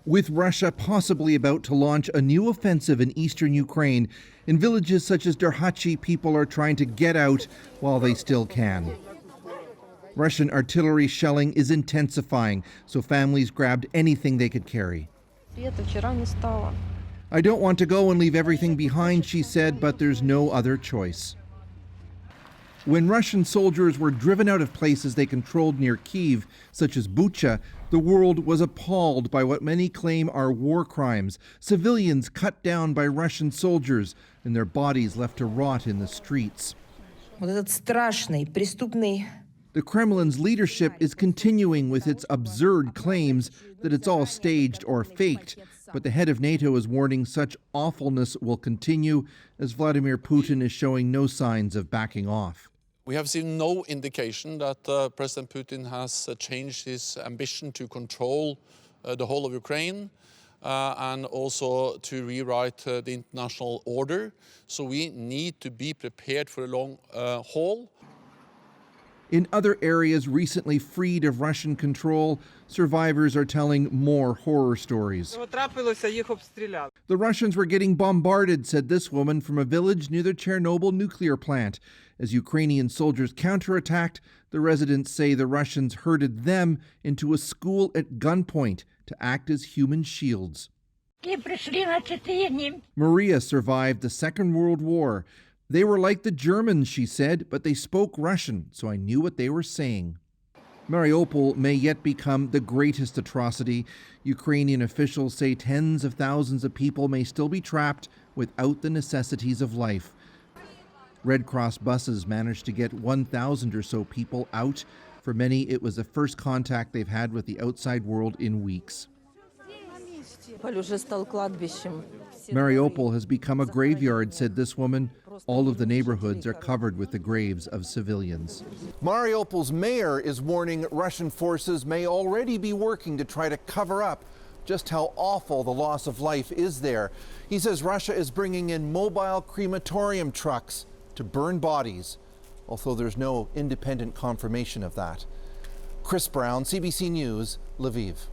With Russia possibly about to launch a new offensive in eastern Ukraine, in villages such as Derhachi, people are trying to get out while they still can. Russian artillery shelling is intensifying, so families grabbed anything they could carry. I don't want to go and leave everything behind, she said, but there's no other choice. When Russian soldiers were driven out of places they controlled near Kyiv, such as Bucha, the world was appalled by what many claim are war crimes, civilians cut down by Russian soldiers and their bodies left to rot in the streets. The Kremlin's leadership is continuing with its absurd claims that it's all staged or faked, but the head of NATO is warning such awfulness will continue as Vladimir Putin is showing no signs of backing off. We have seen no indication that President Putin has changed his ambition to control the whole of Ukraine and also to rewrite the international order. So we need to be prepared for a long haul. In other areas recently freed of Russian control, survivors are telling more horror stories. The Russians were getting bombarded, said this woman from a village near the Chernobyl nuclear plant. As Ukrainian soldiers counterattacked, the residents say the Russians herded them into a school at gunpoint to act as human shields. Maria survived the Second World War. They were like the Germans, she said, but they spoke Russian, so I knew what they were saying. Mariupol may yet become the greatest atrocity. Ukrainian officials say tens of thousands of people may still be trapped without the necessities of life. Red Cross buses managed to get 1,000 or so people out. For many, it was the first contact they've had with the outside world in weeks. Mariupol has become a graveyard, said this woman. All of the neighborhoods are covered with the graves of civilians. Mariupol's mayor is warning Russian forces may already be working to try to cover up just how awful the loss of life is there. He says Russia is bringing in mobile crematorium trucks to burn bodies, although there's no independent confirmation of that. Chris Brown, CBC News, Lviv.